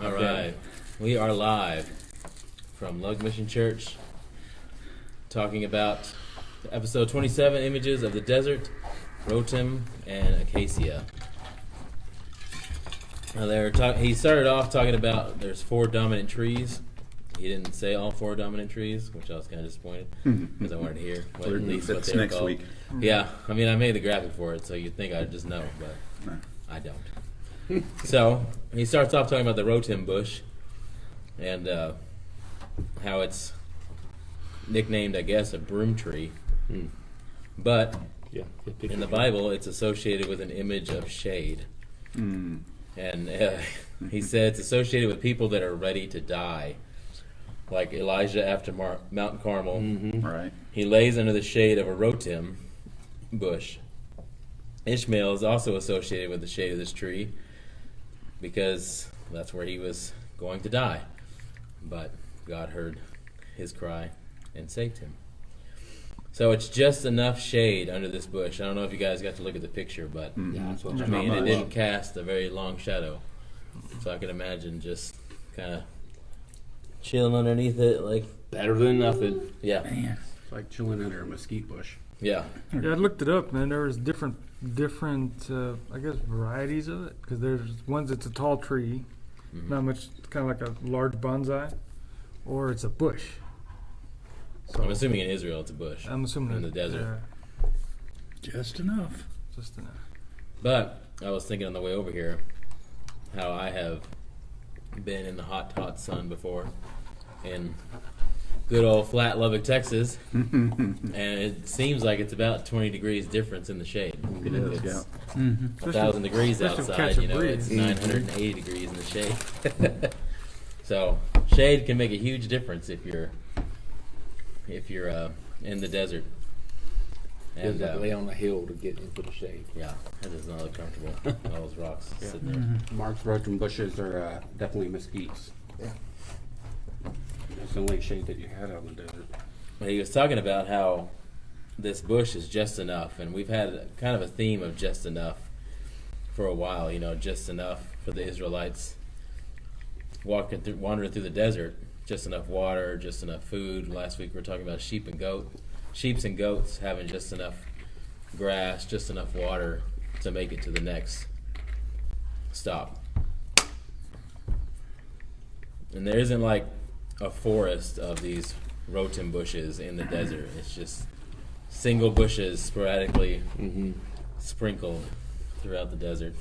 All right. We are live from Lug Mission Church talking about episode 27, Images of the Desert, Rotem and Acacia. He started off talking about there's 4 dominant trees. He didn't say all 4 dominant trees, which I was kind of disappointed because I wanted to hear at least what they were next called. Week. Yeah, I mean, I made the graphic for it, so you'd think I'd just know, but I don't. So he starts off talking about the Rotem bush and how it's nicknamed, I guess, a broom tree. But in the Bible, it's associated with an image of shade. And he said it's associated with people that are ready to die. Like Elijah after Mount Carmel. Right. He lays under the shade of a Rotem bush. Ishmael is also associated with the shade of this tree because that's where he was going to die. But God heard his cry and saved him. So it's just enough shade under this bush. I don't know if you guys got to look at the picture, but I mean, it didn't cast a very long shadow. So I can imagine just kind of chilling underneath it, like better than nothing. Yeah. Man. It's like chilling under a mesquite bush. Yeah. Yeah, I looked it up, man. There was different, I guess, varieties of it. Because there's ones that's a tall tree, not much, kind of like a large bonsai, or it's a bush. So I'm assuming in Israel it's a bush. I'm assuming in the desert. Just enough. Just enough. But I was thinking on the way over here how I have been in the hot sun before in good old flat Lubbock, Texas, and it seems like it's about 20 degrees difference in the shade. It is, It's yeah. 1,000 degrees outside, it's 980 degrees in the shade. So shade can make a huge difference if you're in the desert. And lay on a hill to get into the shade. Yeah, that does not look comfortable. All those rocks sitting there. Mark's Rotem bushes are definitely mesquites. Yeah. That's the only shade that you had out in the desert. But he was talking about how this bush is just enough, and we've had kind of a theme of just enough for a while. Just enough for the Israelites wandering through the desert. Just enough water, just enough food. Last week we were talking about sheep and goats having just enough grass, just enough water to make it to the next stop. And there isn't like a forest of these Rotem bushes in the desert. It's just single bushes sporadically sprinkled throughout the desert.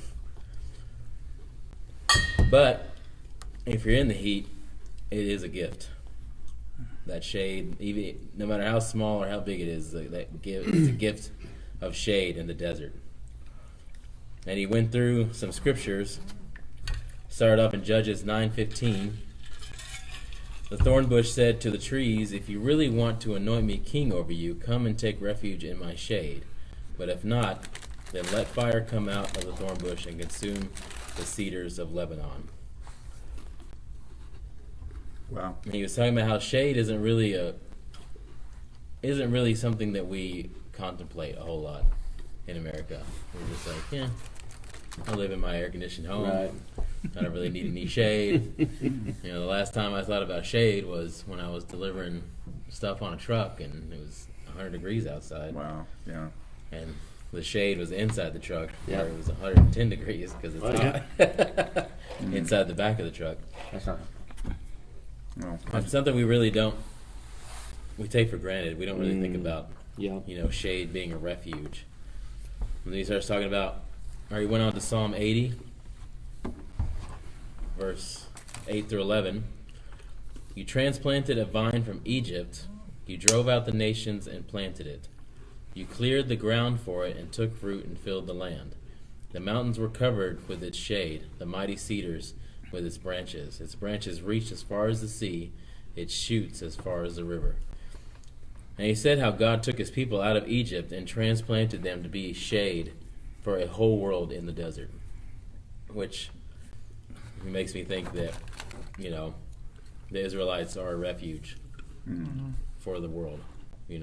But if you're in the heat, it is a gift. That shade, even no matter how small or how big it is, it's a gift of shade in the desert. And he went through some scriptures. Started up in Judges 9:15. The thorn bush said to the trees, "If you really want to anoint me king over you, come and take refuge in my shade. But if not, then let fire come out of the thorn bush and consume the cedars of Lebanon." Wow. And he was talking about how shade isn't really something that we contemplate a whole lot in America. We're just like, yeah, I live in my air-conditioned home. Right. I don't really need any shade. The last time I thought about shade was when I was delivering stuff on a truck and it was 100 degrees outside. Wow. Yeah. And the shade was inside the truck Yeah. where it was 110 degrees because it's hot inside the back of the truck. That's not. Well, It's something we really we take for granted. We don't really think about, Yeah. shade being a refuge. And he starts talking about, or he went on to Psalm 80, verse 8 through 11. "You transplanted a vine from Egypt. You drove out the nations and planted it. You cleared the ground for it and took root and filled the land. The mountains were covered with its shade, the mighty cedars with its branches. Its branches reached as far as the sea, its shoots as far as the river." And he said how God took his people out of Egypt and transplanted them to be shade for a whole world in the desert. Which makes me think that, the Israelites are a refuge for the world, We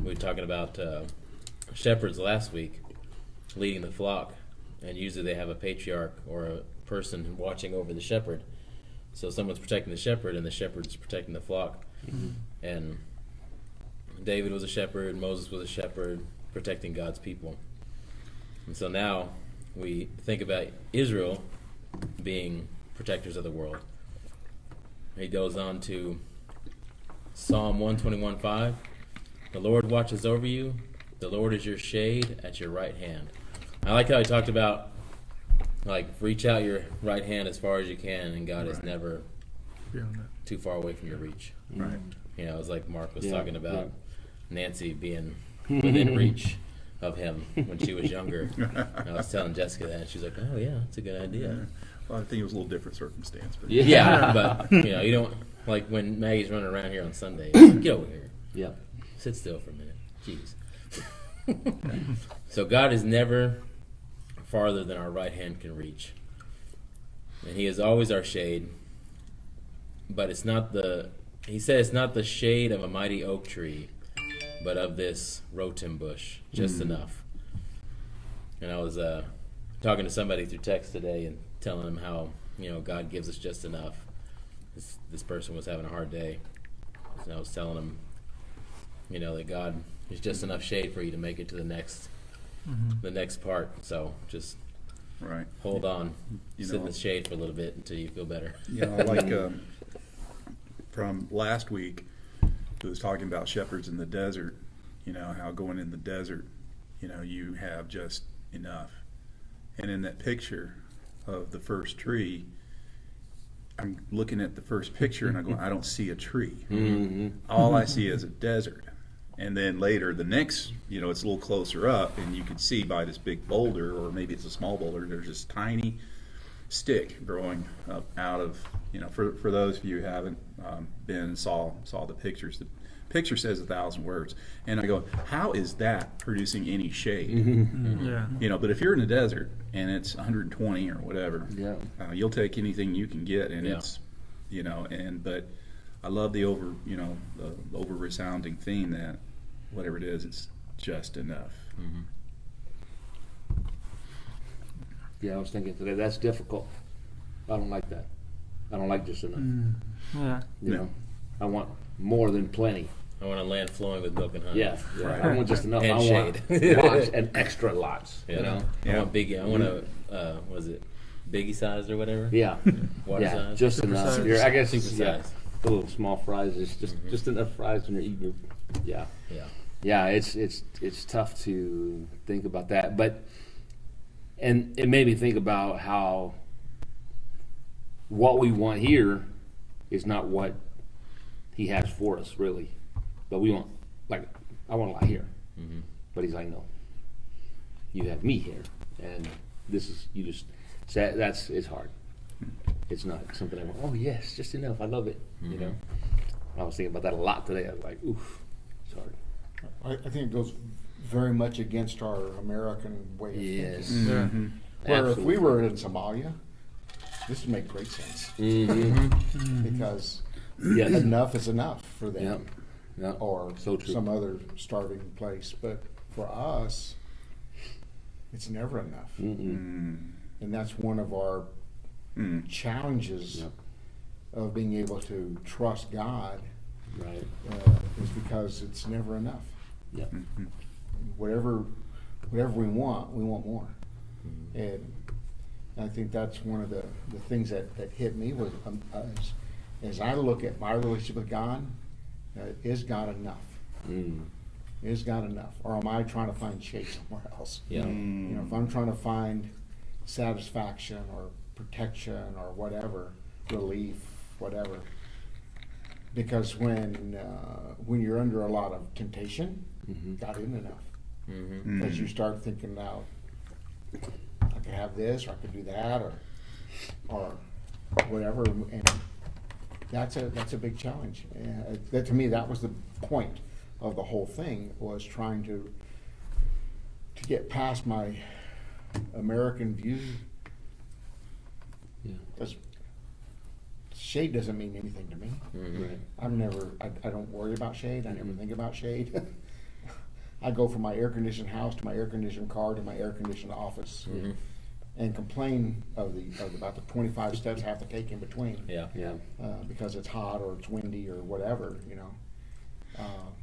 were talking about shepherds last week leading the flock, and usually they have a patriarch or person watching over the shepherd. So someone's protecting the shepherd, and the shepherd's protecting the flock. And David was a shepherd, Moses was a shepherd, protecting God's people. And so now we think about Israel being protectors of the world. He goes on to Psalm 121:5. The Lord watches over you. The Lord is your shade at your right hand. I like how he talked about, like, reach out your right hand as far as you can, and God is never Beyond that. too far away from your reach. Right. You know, it's like Mark was Yeah, talking about yeah. Nancy being within reach of him when she was younger. And I was telling Jessica that, and she's like, "Oh yeah, that's a good idea." Well, I think it was a little different circumstance. But Yeah, but you know, you don't like when Maggie's running around here on Sunday. Get over here. Yeah. Sit still for a minute. Jeez. So God is never farther than our right hand can reach, and He is always our shade. But it's not the. He said it's not the shade of a mighty oak tree, but of this rotem bush, just enough. And I was talking to somebody through text today and telling them how, you know, God gives us just enough. This person was having a hard day, and I was telling him, you know, that God is just enough shade for you to make it to the next part. So just Right. hold on, You sit in know- the shade for a little bit until you feel better. You know, like from last week, it was talking about shepherds in the desert. You know, how going in the desert, you know, you have just enough. And in that picture of the first tree, I'm looking at the first picture and I'm going, I don't see a tree. All I see is a desert. And then later, the next, you know, it's a little closer up, and you can see by this big boulder, or maybe it's a small boulder, there's this tiny stick growing up out of, you know, for those of you who haven't been and saw the pictures, the picture says 1,000 words. And I go, how is that producing any shade? Yeah. You know, but if you're in the desert and it's 120 or whatever, Yeah. you'll take anything you can get, and Yeah. it's, you know, but I love the over resounding theme that whatever it is, it's just enough. Yeah, I was thinking today, that's difficult. I don't like that. I don't like just enough. Yeah. You No. know, I want more than plenty. I want a land flowing with milk and honey. Yeah, yeah. Right. I don't want just enough. And I want shade. lots and extra lots. Yeah. You know. I Yeah. want biggie. I want a was it biggie sized or whatever? Yeah. Water Yeah. size. Just Super enough. size. I guess Super yeah. size. The little small fries is just enough fries when you're eating your. Yeah. Yeah. Yeah. It's tough to think about that, but and it made me think about how what we want here is not what He has for us, really. But we want, like, I want a lot here. But He's like, no. You have me here. And this is, you just, it's hard. It's not something I want, oh, yes, just enough. I love it. You know? I was thinking about that a lot today. I was like, oof, it's hard. I think it goes very much against our American way of Yes. thinking. Yeah. Where if we Absolutely. were in Somalia, this would make great sense because Yes. enough is enough for them, Yeah. Yeah. or So true. some other starving place. But for us, it's never enough, and that's one of our challenges Yep. of being able to trust God. Right. Is because it's never enough. Yeah. Whatever we want more. And I think that's one of the things that hit me was as I look at my relationship with God, is God enough? Is God enough? Or am I trying to find shade somewhere else? Yeah. You know, if I'm trying to find satisfaction or protection or whatever, relief, whatever. Because when you're under a lot of temptation, God isn't enough. Because you start thinking, now I could have this, or I could do that, or whatever, and that's a big challenge. That, to me, that was the point of the whole thing, was trying to get past my American view. Yeah. Because shade doesn't mean anything to me. Right. I don't worry about shade. I never think about shade. I go from my air-conditioned house to my air-conditioned car to my air-conditioned office. and complain of about the 25 steps I have to take in between. Yeah. Yeah. Because it's hot or it's windy or whatever,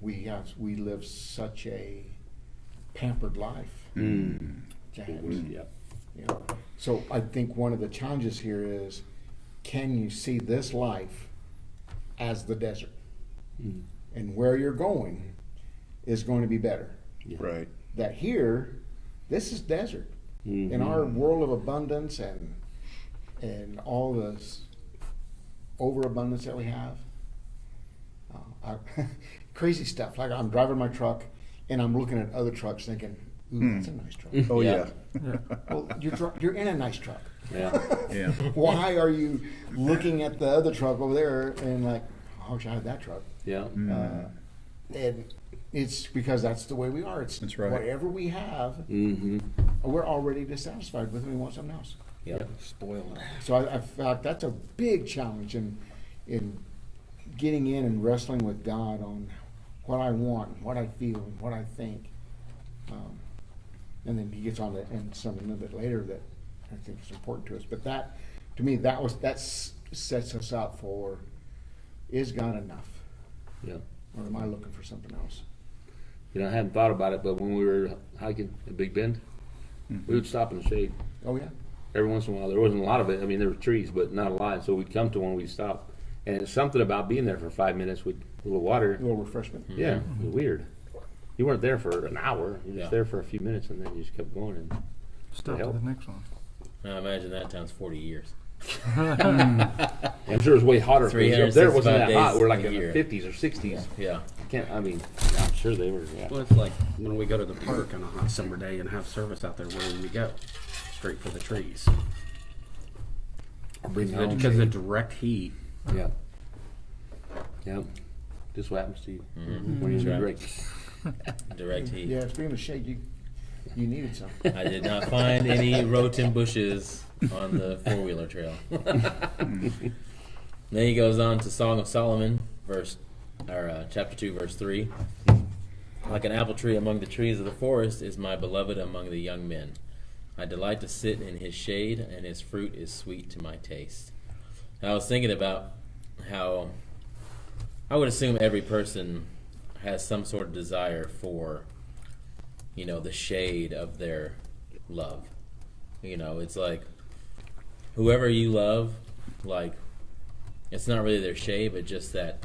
we live such a pampered life. James. Yep. So I think one of the challenges here is, can you see this life as the desert? And where you're going is going to be better. Yeah. Right. That here, this is desert. In our world of abundance and all this overabundance that we have, crazy stuff. Like I'm driving my truck and I'm looking at other trucks thinking, ooh, that's a nice truck. Oh Yeah. yeah. Well, you're in a nice truck. Yeah. Yeah. Why are you looking at the other truck over there and like, I wish I had that truck? Yeah. And it's because that's the way we are. It's That's right. whatever we have, Mm-hmm. we're already dissatisfied with, and we want something else. Yep. Spoiled. So I feel like that's a big challenge in getting in and wrestling with God on what I want, what I feel, and what I think. And then he gets on to and something a little bit later that I think is important to us. But that, to me, that sets us up for, is God enough, Yeah. or am I looking for something else? I hadn't thought about it, but when we were hiking at Big Bend, we would stop in the shade. Oh yeah. Every once in a while, there wasn't a lot of it. I mean, there were trees, but not a lot. So we'd come to one, we'd stop. And it's something about being there for 5 minutes with a little water. A little refreshment. Yeah, it was weird. You weren't there for an hour. You were just Yeah. there for a few minutes, and then you just kept going. And Stop to help. the next one. I imagine that time's 40 years. I'm sure it was way hotter. Up there it wasn't 365 that hot. days We're like a in year. the 50s or 60s. Yeah. I'm sure they were. Yeah. Well, it's like when we go to the park on a hot summer day and have service out there, where do we go? Straight for the trees. Bring home. Because the direct heat. Yeah. Yeah. Just what happens to you when That's you're right. direct. Direct heat. Yeah, speaking of shade, you needed some. I did not find any Rotem bushes on the 4-wheeler trail. Then he goes on to Song of Solomon, chapter 2, verse 3. Like an apple tree among the trees of the forest is my beloved among the young men. I delight to sit in his shade, and his fruit is sweet to my taste. And I was thinking about how I would assume every person has some sort of desire for, the shade of their love. It's like whoever you love, like, it's not really their shade, but just that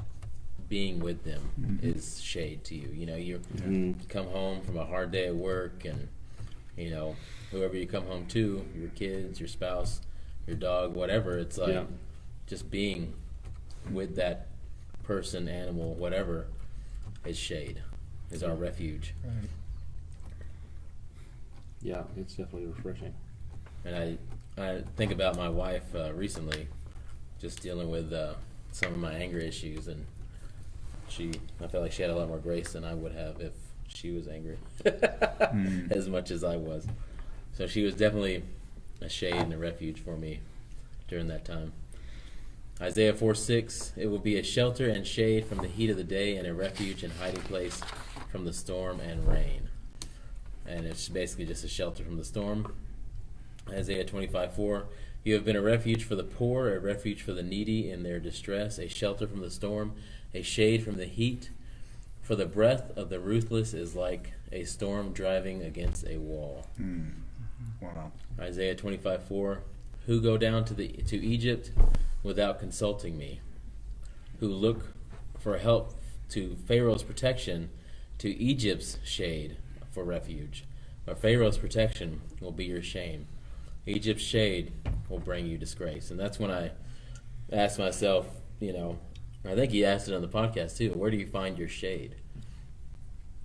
being with them is shade to you. You come home from a hard day at work, and whoever you come home to, your kids, your spouse, your dog, whatever, it's like just being with that person, animal, whatever, is shade, is our refuge. Right. Yeah, it's definitely refreshing. And I think about my wife recently, just dealing with some of my anger issues, and I felt like she had a lot more grace than I would have if she was angry as much as I was. So she was definitely a shade and a refuge for me during that time. Isaiah 4:6, it will be a shelter and shade from the heat of the day, and a refuge and hiding place from the storm and rain. And it's basically just a shelter from the storm. Isaiah 25:4, you have been a refuge for the poor, a refuge for the needy in their distress, a shelter from the storm, a shade from the heat. For the breath of the ruthless is like a storm driving against a wall. Wow. Isaiah 25:4, who go down to Egypt without consulting me, who look for help to Pharaoh's protection, to Egypt's shade for refuge. But Pharaoh's protection will be your shame. Egypt's shade will bring you disgrace. And that's when I asked myself, I think he asked it on the podcast too, where do you find your shade?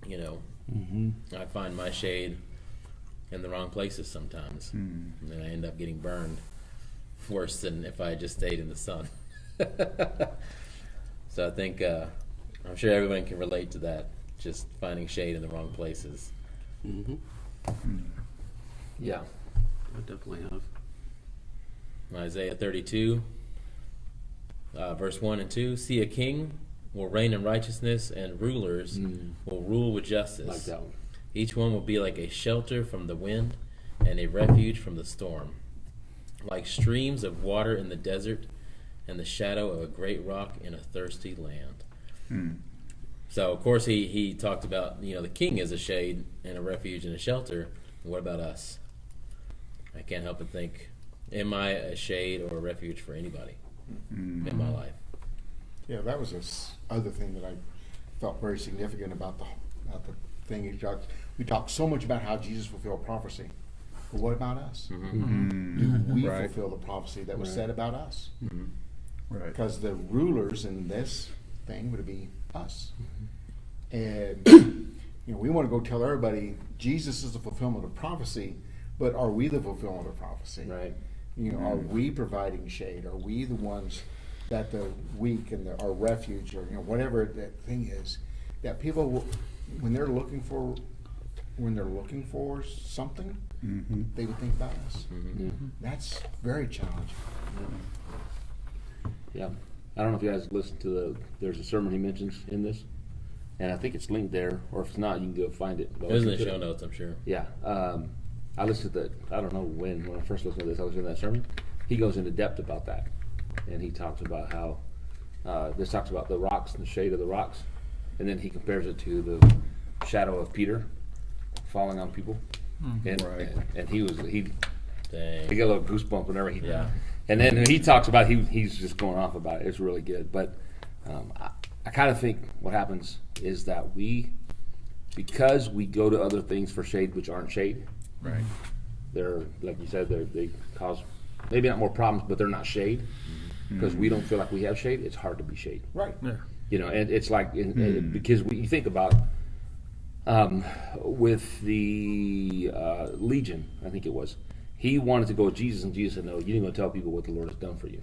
I find my shade in the wrong places sometimes. And then I end up getting burned worse than if I just stayed in the sun. So I think, I'm sure everyone can relate to that, just finding shade in the wrong places. Yeah. I definitely have. Isaiah 32, verse 1 and 2, see, a king will reign in righteousness, and rulers will rule with justice. Like that one. Each one will be like a shelter from the wind, and a refuge from the storm, like streams of water in the desert and the shadow of a great rock in a thirsty land. So, of course, he talked about, the king is a shade and a refuge and a shelter. What about us? I can't help but think, am I a shade or a refuge for anybody in my life? Yeah, that was this other thing that I felt very significant about the thing. We talked so much about how Jesus fulfilled prophecy. But what about us? Do we fulfill the prophecy that was said about us? Right. Because the rulers in this thing would be us. And we want to go tell everybody Jesus is the fulfillment of prophecy, but are we the fulfillment of prophecy? Right. Are we providing shade? Are we the ones that the weak and our refuge, or whatever that thing is, that people, when they're looking for something, they would think about us. That's very challenging. Yeah. I don't know if you guys listened to there's a sermon he mentions in this, and I think it's linked there, or if it's not, you can go find it. It was in the show notes, I'm sure. Yeah. I listened to I don't know when I first listened to this, I listened to that sermon. He goes into depth about that, and he talks about how this talks about the rocks and the shade of the rocks, and then he compares it to the shadow of Peter falling on people. And he got a little goosebump whenever he and then he talks about he's just going off about it. It's really good. But I kind of think what happens is that because we go to other things for shade which aren't shade, Right. they're, like you said, they cause maybe not more problems, but they're not shade. Because we don't feel like we have shade, it's hard to be shade. Right. Yeah. And it's like because you think about with the Legion, I think it was, he wanted to go with Jesus, and Jesus said, no, you ain't going to tell people what the Lord has done for you.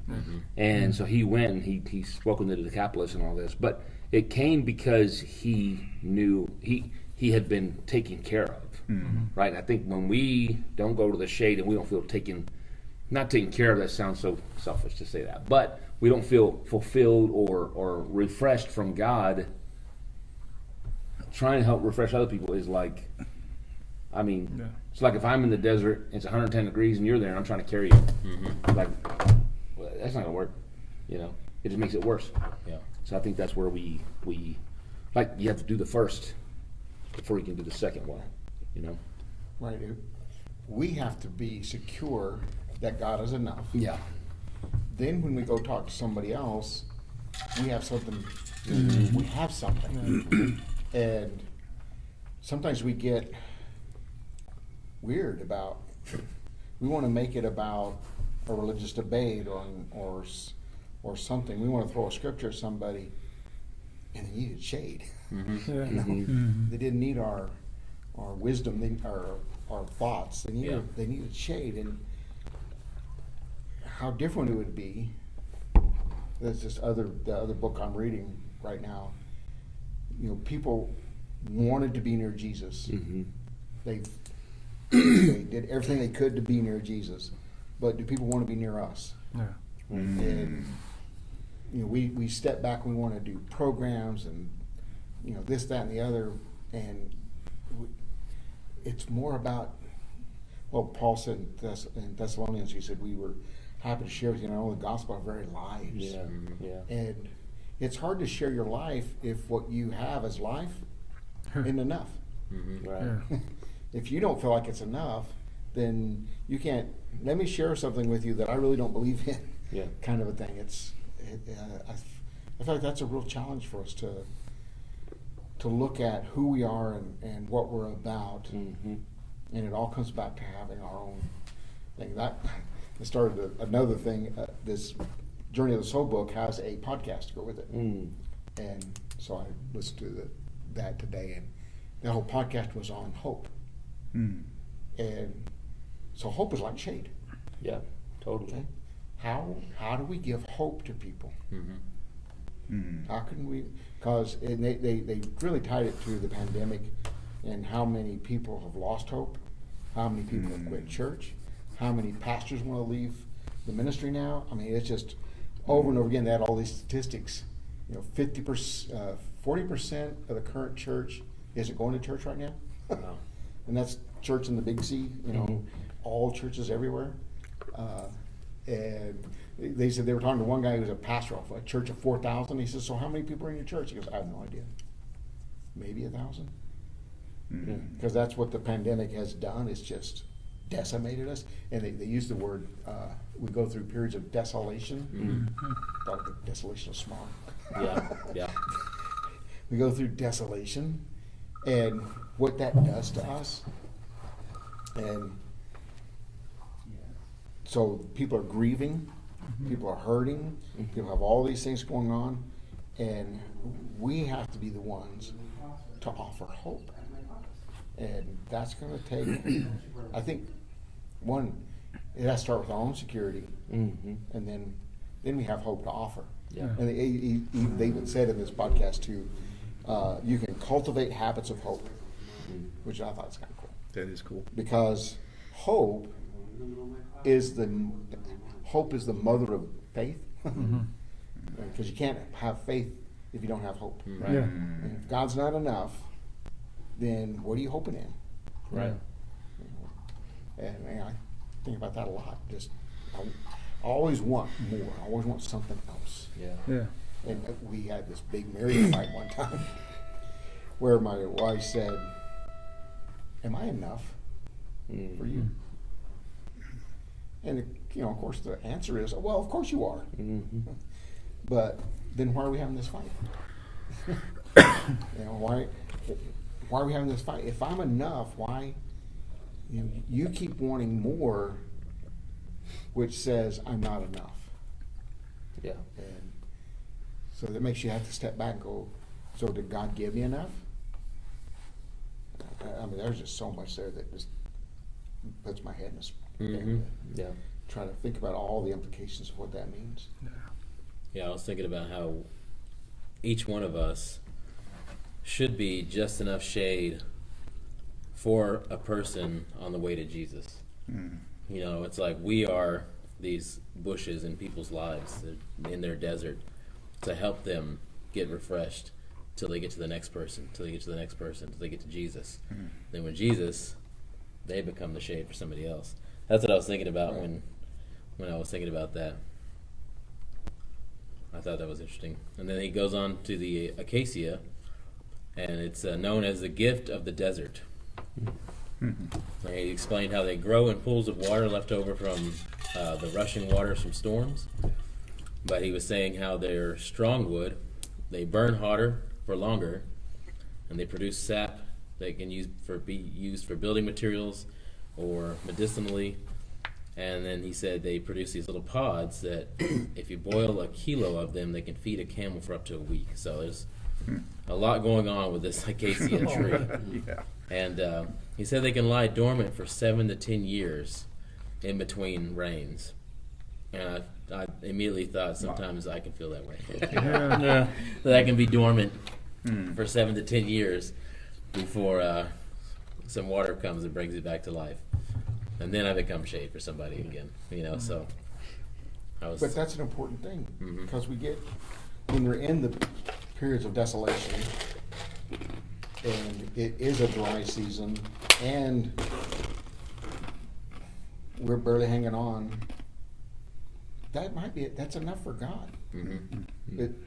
And so he went and he spoke with the Decapolis and all this, but it came because he knew he had been taken care of, right? And I think when we don't go to the shade and we don't feel not taken care of, that sounds so selfish to say that, but we don't feel fulfilled or refreshed from God. Trying to help refresh other people is like, it's like if I'm in the desert, it's 110 degrees, and you're there, and I'm trying to carry you. Like, well, that's not gonna work. It just makes it worse. Yeah. So I think that's where we like, you have to do the first before you can do the second one. Right. We have to be secure that God is enough. Yeah. Then when we go talk to somebody else, we have something. We have something. And sometimes we get weird about, we want to make it about a religious debate or something. We want to throw a scripture at somebody, and they needed shade. They didn't need our wisdom, our thoughts. They needed shade. And how different it would be. There's the other book I'm reading right now. People wanted to be near Jesus. They did everything they could to be near Jesus, but do people want to be near us? Yeah. And we step back. We want to do programs and this, that, and the other, and it's more about. Well, Paul said in Thessalonians, he said we were happy to share with you the gospel of our very lives. And it's hard to share your life if what you have as life isn't enough. Right. Yeah. If you don't feel like it's enough, then you can't. Let me share something with you that I really don't believe in. Yeah. Kind of a thing. I feel like that's a real challenge for us to look at who we are and what we're about, and it all comes back to having our own thing. That started another thing. This Journey of the Soul book has a podcast to go with it, and so I listened to that today, and the whole podcast was on hope. And so hope is like shade. Yeah, totally. Okay? How do we give hope to people? How can we? Because they really tied it to the pandemic and how many people have lost hope, how many people have quit church, how many pastors want to leave the ministry now. I mean, it's just over and over again. They had all these statistics. 50%, 40% of the current church isn't going to church right now. Wow. And that's church in the big C. all churches everywhere. And they said they were talking to one guy who was a pastor of a church of 4,000. He says, so how many people are in your church? He goes, I have no idea. Maybe 1,000. Because that's what the pandemic has done. It's just decimated us. And they use the word, we go through periods of desolation. Thought of desolation of smog. Yeah. We go through desolation. And what that does to us. And so people are grieving, people are hurting, people have all these things going on, and we have to be the ones to offer hope. And that's going to take, I think, one, it has to start with our own security, and then we have hope to offer. Yeah. And they even said in this podcast too, you can cultivate habits of hope, which I thought was kind of cool. That is cool. Because hope is the mother of faith. Because you can't have faith if you don't have hope. Right. Yeah. And if God's not enough, then what are you hoping in? Right. And man, I think about that a lot. Just I always want more. I always want something else. Yeah. And we had this big marriage fight one time where my wife said, am I enough for you? And, of course, the answer is, well, of course you are. But then why are we having this fight? Why are we having this fight? If I'm enough, why? You keep wanting more, which says I'm not enough. Yeah. And so that makes you have to step back and go, so did God give me enough? I mean, there's just so much there that just puts my head in a spin. Yeah. Try to think about all the implications of what that means. Yeah, I was thinking about how each one of us should be just enough shade for a person on the way to Jesus. It's like we are these bushes in people's lives in their desert to help them get refreshed till they get to the next person, till they get to the next person, till they get to Jesus. Then when Jesus, they become the shade for somebody else. That's what I was thinking about when I was thinking about that. I thought that was interesting. And then he goes on to the acacia, and it's known as the gift of the desert. And he explained how they grow in pools of water left over from the rushing waters from storms. But he was saying how they're strong wood, they burn hotter for longer, and they produce sap that can be used for building materials or medicinally. And then he said they produce these little pods that if you boil a kilo of them, they can feed a camel for up to a week. So there's a lot going on with this acacia tree. Yeah. And he said they can lie dormant for 7 to 10 years in between rains. And I immediately thought sometimes I can feel that way. That I can be dormant for 7 to 10 years before some water comes and brings it back to life. And then I become shade for somebody again, so I was... But that's an important thing, because when we're in the periods of desolation, and it is a dry season, and we're barely hanging on, that's enough for God.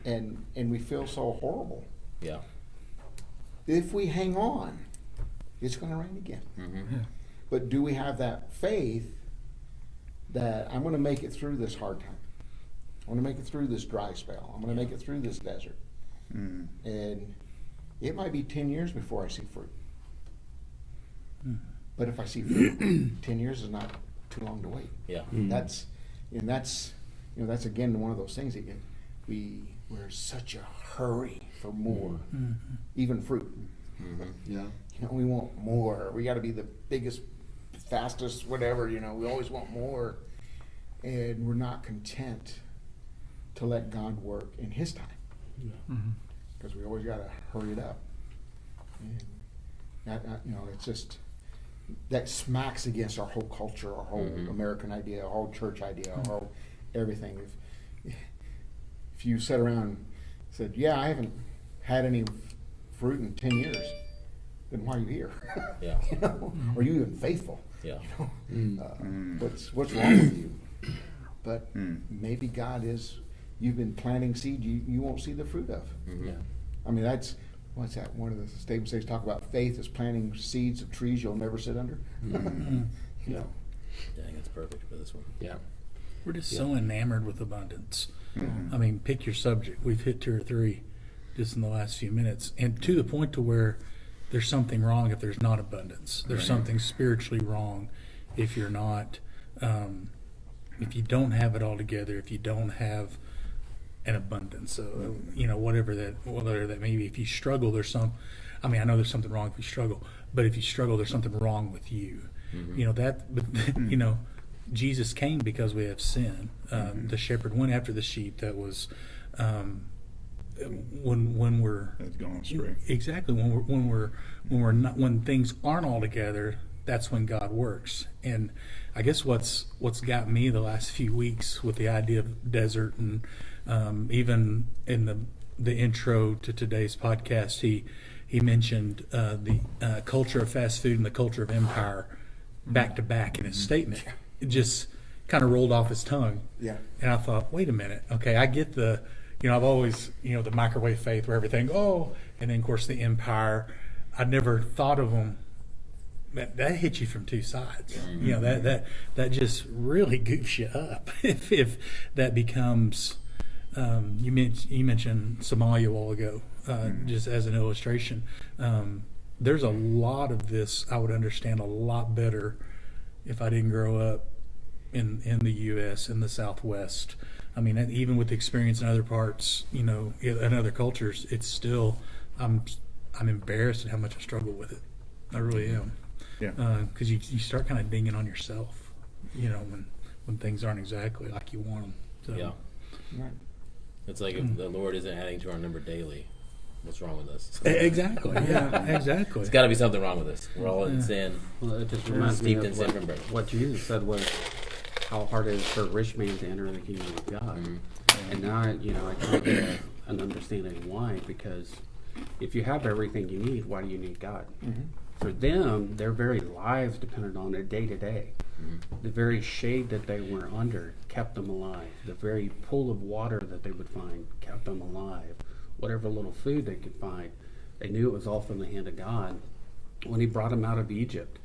And we feel so horrible. Yeah. If we hang on, it's going to rain again. But do we have that faith that I'm going to make it through this hard time? I'm going to make it through this dry spell. I'm going to make it through this desert. And it might be 10 years before I see fruit. But if I see fruit, 10 years is not too long to wait. Yeah. That's again one of those things that we're such a hurry for more, even fruit. Yeah. We want more. We got to be the biggest, fastest, whatever. We always want more, and we're not content to let God work in His time, because we always got to hurry it up. And it's just that smacks against our whole culture, our whole American idea, our whole church idea, our whole everything. If you sat around and said, "Yeah, I haven't had any fruit in 10 years," then why are you here? Yeah. Are you even faithful? Yeah. What's wrong with you? But maybe God is, you've been planting seed you won't see the fruit of. Yeah. I mean, what's that? One of the statements they talk about, faith is planting seeds of trees you'll never sit under. You know. Dang, that's perfect for this one. Yeah. We're just so enamored with abundance. I mean, pick your subject. We've hit 2 or 3 just in the last few minutes, and to the point to where there's something wrong if there's not abundance. There's something spiritually wrong if you're not, if you don't have it all together, if you don't have an abundance. So, you know, whatever that may be. If you struggle, I know there's something wrong if you struggle, but if you struggle, there's something wrong with you. You know, you know, Jesus came because we have sin. The shepherd went after the sheep. That was when we're It's gone astray. exactly when things aren't all together. That's when God works. And I guess what's got me the last few weeks with the idea of desert, and even in the intro to today's podcast, he mentioned the culture of fast food and the culture of empire back to back in his statement. It just kind of rolled off his tongue. Yeah. And I thought, wait a minute. Okay, I get I've always, the microwave faith where everything, and then of course the empire. I never thought of them. That hits you from 2 sides. You know, that just really goofs you up if that becomes. You mentioned Somalia a while ago, just as an illustration. There's a lot of this I would understand a lot better if I didn't grow up in the U.S. in the Southwest. I mean, even with experience in other parts, in other cultures, it's still I'm embarrassed at how much I struggle with it. I really am. Yeah. Because you start kind of dinging on yourself, when things aren't exactly like you want them. So, Yeah. Right. It's like if the Lord isn't adding to our number daily, what's wrong with us? Exactly. Yeah. Exactly. There's got to be something wrong with us. We're all in sin. Well, it just reminds me Steeped in of sin from birth. what Jesus said was how hard it is for a rich man to enter the kingdom of God. And now, I kind of get an understanding why, because if you have everything you need, why do you need God? For them, their very lives depended on it day to day. The very shade that they were under kept them alive. The very pool of water that they would find kept them alive. Whatever little food they could find, they knew it was all from the hand of God. When he brought them out of Egypt,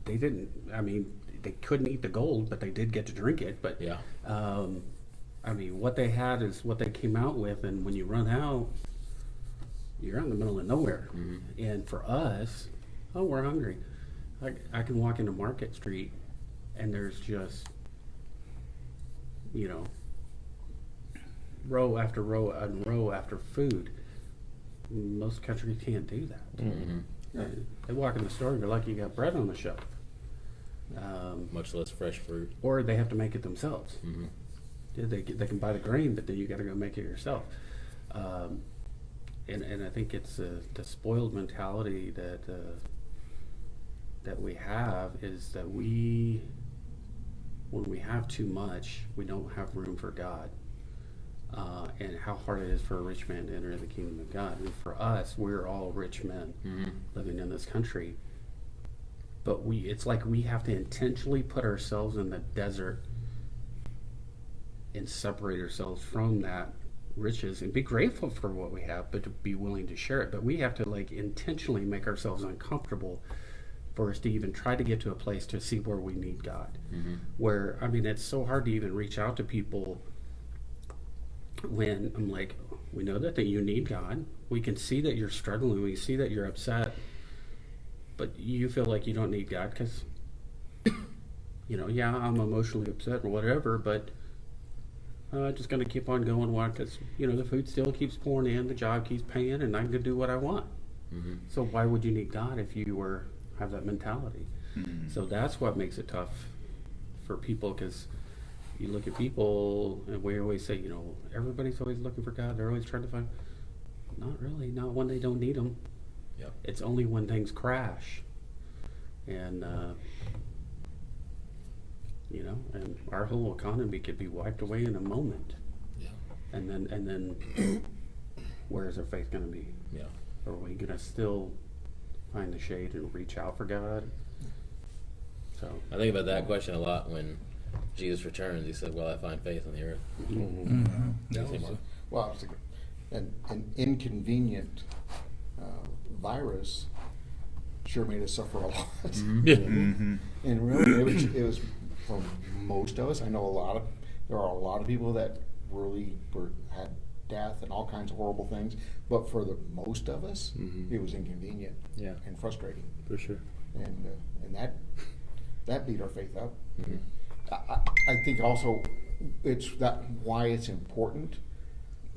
they couldn't eat the gold, but they did get to drink it. But Yeah. what they had is what they came out with, and when you run out, you're out in the middle of nowhere. And for us, we're hungry. I can walk into Market Street, and there's just, row after row and row after food. Most countries can't do that. They walk in the store and they're lucky you got bread on the shelf. Much less fresh fruit. Or they have to make it themselves. They can buy the grain, but then you got to go make it yourself. And I think it's the spoiled mentality that we have is that when we have too much, we don't have room for God. And how hard it is for a rich man to enter the kingdom of God. And for us, we're all rich men living in this country. But it's like we have to intentionally put ourselves in the desert and separate ourselves from that riches and be grateful for what we have, but to be willing to share it. But we have to intentionally make ourselves uncomfortable for us to even try to get to a place to see where we need God. Where, it's so hard to even reach out to people when I'm like, we know that you need God. We can see that you're struggling. We see that you're upset. But you feel like you don't need God because, I'm emotionally upset or whatever, but I'm just going to keep on going because, the food still keeps pouring in, the job keeps paying, and I can do what I want. So why would you need God if you have that mentality? So that's what makes it tough for people, because you look at people, and we always say, everybody's always looking for God. They're always trying to find. Not really. Not when they don't need Him. Yep. It's only when things crash, and and our whole economy could be wiped away in a moment. Yeah. And then, where is our faith going to be? Yeah. Are we going to still find the shade and reach out for God? So I think about that question a lot when Jesus returns. He said, "Will I find faith on the earth?" That was Well, I was thinking, an inconvenient virus sure made us suffer a lot. And really, it was for most of us. I know there are a lot of people that really had death and all kinds of horrible things. But for the most of us, it was inconvenient and frustrating. for sure. And that beat our faith up. I think also it's why it's important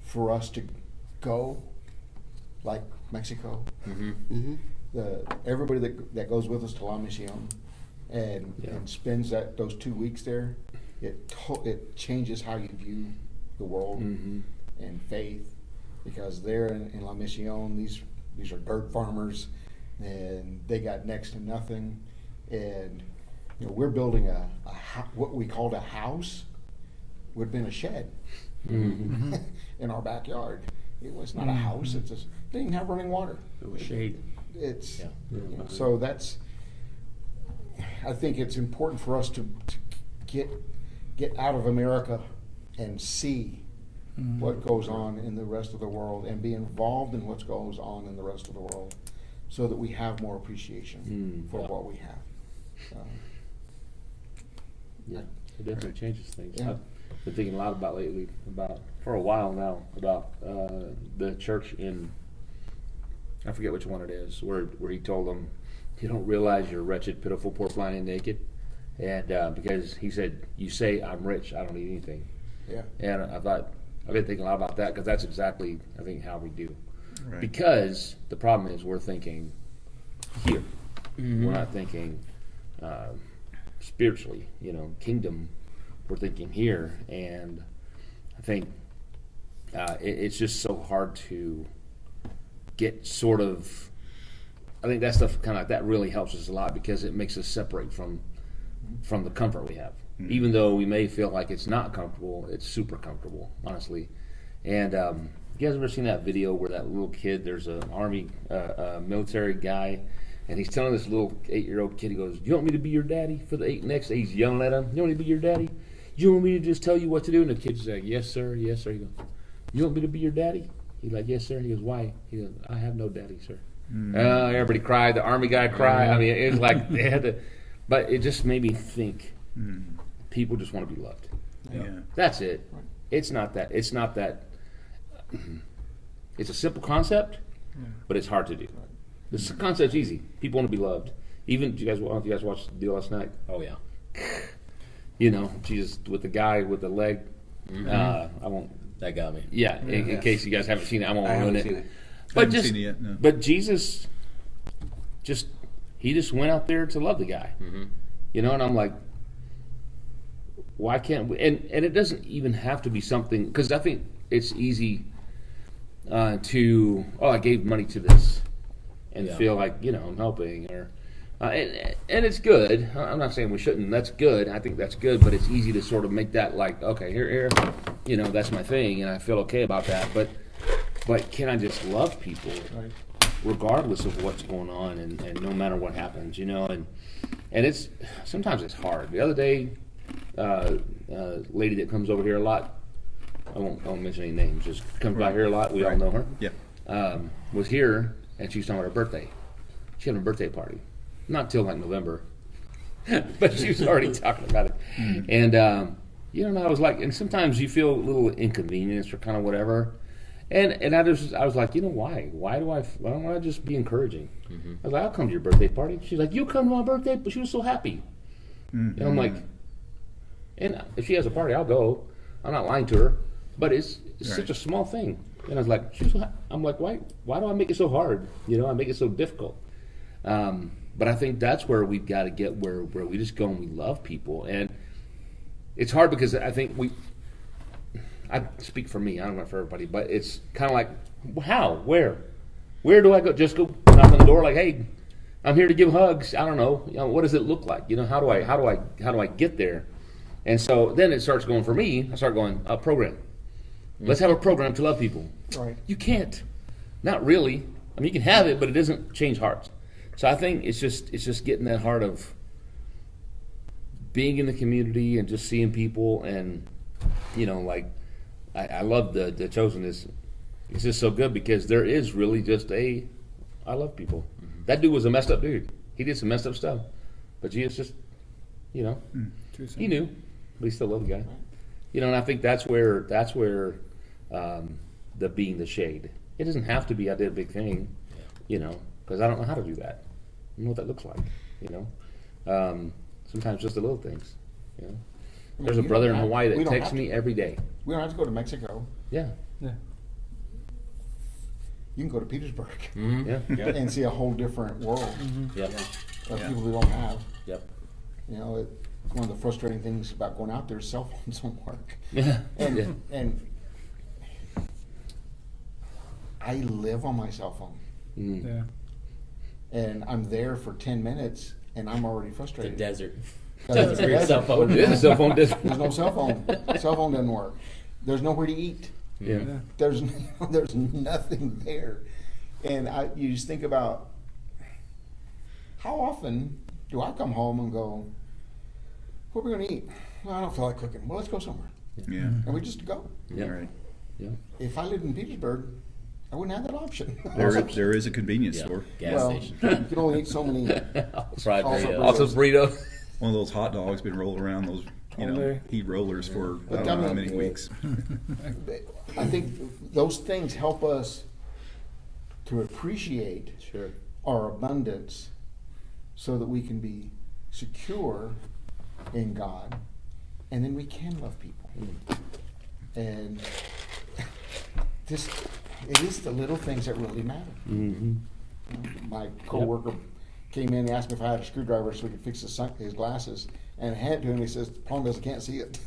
for us to go, like Mexico. Everybody that goes with us to La Misión and spends those 2 weeks there, it changes how you view the world and faith, because there in La Misión, these are dirt farmers and they got next to nothing, and we're building what we called a house would have been a shed in our backyard. It was not a house. It didn't even have running water. It was shade. It's so that's. I think it's important for us to get out of America and see what goes on in the rest of the world and be involved in what goes on in the rest of the world, so that we have more appreciation for what we have. It definitely changes things. Yeah. I've been thinking a lot about lately, for a while now, about the church in, I forget which one it is, where he told them, "You don't realize you're wretched, pitiful, poor, blind, and naked," and because he said, "You say I'm rich, I don't need anything." Yeah. And I've been thinking a lot about that, because that's exactly, I think, how we do. Right. Because the problem is we're thinking here. We're not thinking spiritually, kingdom. We're thinking here, and I think it's just so hard to get sort of. I think that stuff kind of like that really helps us a lot, because it makes us separate from the comfort we have. Even though we may feel like it's not comfortable, it's super comfortable, honestly. And you guys ever seen that video where that little kid, there's an army military guy, and he's telling this little 8-year-old kid, he goes, "You want me to be your daddy?" For the next, he's yelling at him, "You want me to be your daddy? You want me to just tell you what to do?" And the kid's like, "Yes, sir. Yes, sir." He goes, "You want me to be your daddy?" He's like, "Yes, sir." He goes, "Why?" He goes, "I have no daddy, sir." Everybody cried. The army guy cried. I mean, it was like they had to, but it just made me think. People just want to be loved. Yeah. That's it. It's not that. It's not that. It's a simple concept, but it's hard to do. This concept's easy. People want to be loved. Even if you guys watched the deal last night. Oh yeah. Jesus with the guy with the leg. I won't. That got me. Yeah. In case you guys haven't seen it, I won't ruin it. seen it. But Haven't just, seen it yet, no. but Jesus, he just went out there to love the guy. And I'm like, why can't we? And it doesn't even have to be something, because I think it's easy to, I gave money to this and feel like, I'm helping, or and it's good. I'm not saying we shouldn't. That's good. I think that's good, but it's easy to sort of make that like, okay, here, that's my thing, and I feel okay about that. But can I just love people regardless of what's going on, and no matter what happens, and it's sometimes it's hard. The other day, lady that comes over here a lot, I won't mention any names, just comes by here a lot, we all know her. Yeah. Was here, and she was talking about her birthday. She had a birthday party. Not till like November. But she was already talking about it. And I was like, and sometimes you feel a little inconvenience or kind of whatever. And I was like, why? Why don't I just be encouraging? I was like, I'll come to your birthday party. She's like, you'll come to my birthday? But she was so happy. And I'm like, and if she has a party, I'll go. I'm not lying to her. But it's such a small thing. And I was like, I'm like, why do I make it so hard? I make it so difficult. But I think that's where we've got to get where we just go and we love people. And it's hard because I think I speak for me, I don't know for everybody, but it's kind of like, how? Where do I go? Just go knock on the door like, hey, I'm here to give hugs. I don't know. What does it look like? How do I get there? And so then it starts going for me. I start going, a program. Let's have a program to love people. Right. You can't. Not really. I mean, you can have it, but it doesn't change hearts. So I think it's just getting that heart of being in the community and just seeing people, and like I love the Chosen is. It's just so good because there is really just I love people. Mm-hmm. That dude was a messed up dude. He did some messed up stuff, but Jesus just, he knew, but he still loved the guy. And I think that's where the being the shade. It doesn't have to be I did a big thing, because I don't know how to do that. I don't know what that looks like, sometimes just the little things, There's a brother in Hawaii that texts me every day. We don't have to go to Mexico. Yeah. Yeah. You can go to Petersburg Mm-hmm. Yeah. and see a whole different world Yep. of people we don't have. Yep. One of the frustrating things about going out there is cell phones don't work. Yeah. And I live on my cell phone. Mm. Yeah. And I'm there for 10 minutes and I'm already The frustrated. desert. Because For your cell phone. It is a cell phone desert. There's no cell phone. Cell phone doesn't work. There's nowhere to eat. Yeah. There's nothing there. And you just think about how often do I come home and go, what are we going to eat? Well, I don't feel like cooking. Well, let's go somewhere. Yeah. And we just go. Yeah. Right. Yeah. If I lived in Petersburg, I wouldn't have that option. There is a convenience Yeah. store. Gas Well, station. you can only eat so many. Fried Also burritos. Also burrito. One of those hot dogs been rolling around those, All day. heat rollers for I But don't know how I many mean- weeks. I think those things help us to appreciate Sure. our abundance so that we can be secure in God, and then we can love people. And it is the little things that really matter. Mm-hmm. My coworker came in and asked me if I had a screwdriver so we could fix his glasses, and I handed it to him. He says, "The problem is I can't see it."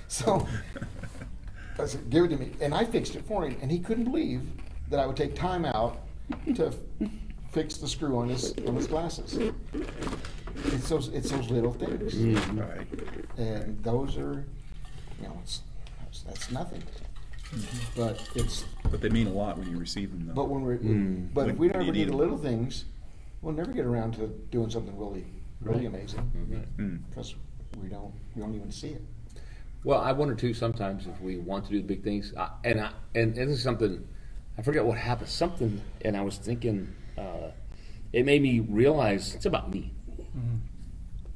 So I said, "Give it to me," and I fixed it for him, and he couldn't believe that I would take time out to fix the screw on his glasses. It's those little things, Right. and those are, that's nothing, But they mean a lot when you receive them, though. but when we're, but if When we never you do need the them. little things, we'll never get around to doing something really amazing, Mm. because we don't even see it. Well, I wonder too sometimes if we want to do the big things, and this is something I forget what happened. Something, and I was thinking, it made me realize it's about me.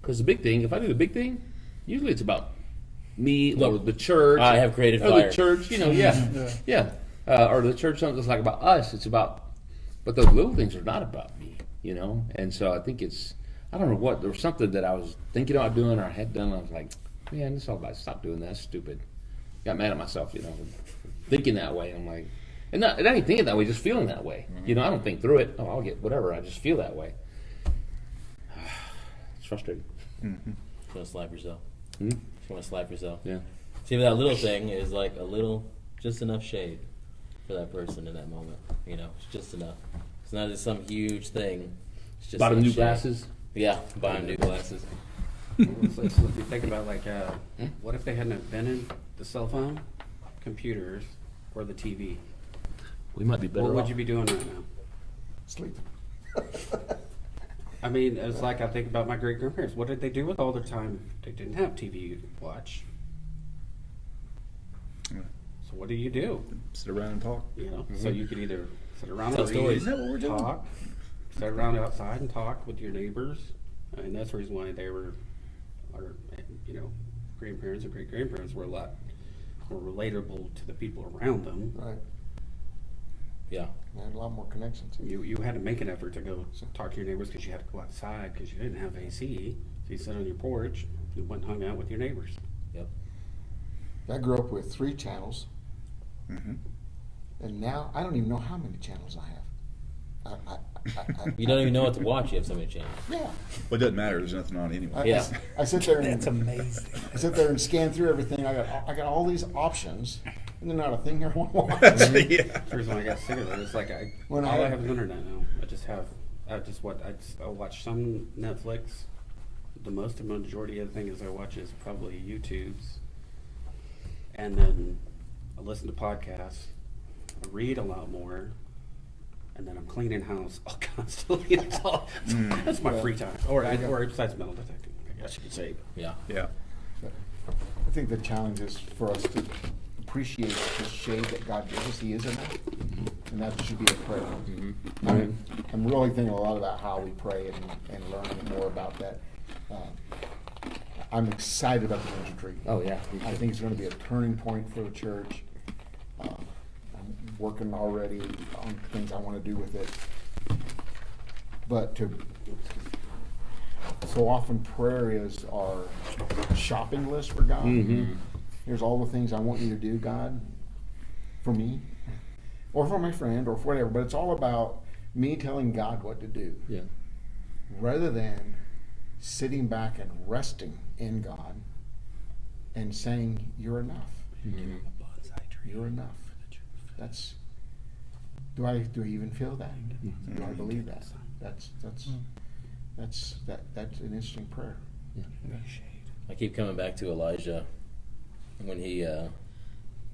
Because the big thing, if I do the big thing, usually it's about me or Look, the church. I have created or fire. the church, yeah. Or the church, something that's like about us. It's about, but those little things are not about me, And so I think I don't know what, there was something that I was thinking about doing or I had done. I was like, man, it's all about stop doing that. That's stupid. Got mad at myself, thinking that way. I'm like, and not even thinking that way, just feeling that way. I don't think through it. Oh, I'll get whatever. I just feel that way. It's frustrating. You want to slap yourself. Hmm? You want to slap yourself. Yeah. See, but that little thing is like just enough shade for that person in that moment. It's just enough. It's not just some huge thing. It's just Bought him enough new shade. glasses. Yeah, buy him new glasses. So if you think about what if they hadn't invented the cell phone, computers, or the TV? We might be better What would off. you be doing right now? Sleep. I mean, it's like I think about my great grandparents. What did they do with all their time? They didn't have TV to watch. Yeah. So what do you do? Sit around and talk. So you could either sit around Tell and stories. read, Isn't that what we're doing? talk, sit around outside and talk with your neighbors, and that's the reason why our grandparents and great grandparents were a lot more relatable to the people around them. Right. Yeah. And a lot more connections. You had to make an effort to go talk to your neighbors because you had to go outside because you didn't have AC. So you sit on your porch, you went and hung out with your neighbors. Yep. I grew up with 3 channels, Mm-hmm. and now I don't even know how many channels I have. You don't even know what to watch. You have so many channels. Yeah. Well, it doesn't matter. There's nothing on anyway. Yeah. I sit there and That's amazing. I sit there and scan through everything. I got all these options, and there's not a thing I want to watch. Yeah. That's the reason why I got sick of it. It's like I I have is internet now. I'll watch some Netflix. The majority of the things I watch is probably YouTube's, and then I listen to podcasts. I read a lot more, and then I'm cleaning house constantly. That's my free time. Or besides metal detecting, I guess you could say. Yeah. Yeah. I think the challenge is for us to appreciate the shade that God gives us. He is enough, and that should be a prayer. I'm really thinking a lot about how we pray and learning more about that. I'm excited about the Ninja Tree. Oh yeah. I think it's going to be a turning point for the church. I'm working already on things I want to do with it. But so often prayer is our shopping list for God. Here's all the things I want you to do, God, for me, or for my friend, or for whatever. But it's all about me telling God what to do. Yeah. Rather than sitting back and resting in God and saying, "You're enough. You're enough." That's. Do I even feel that? Do I believe that? That's an interesting prayer. I keep coming back to Elijah when he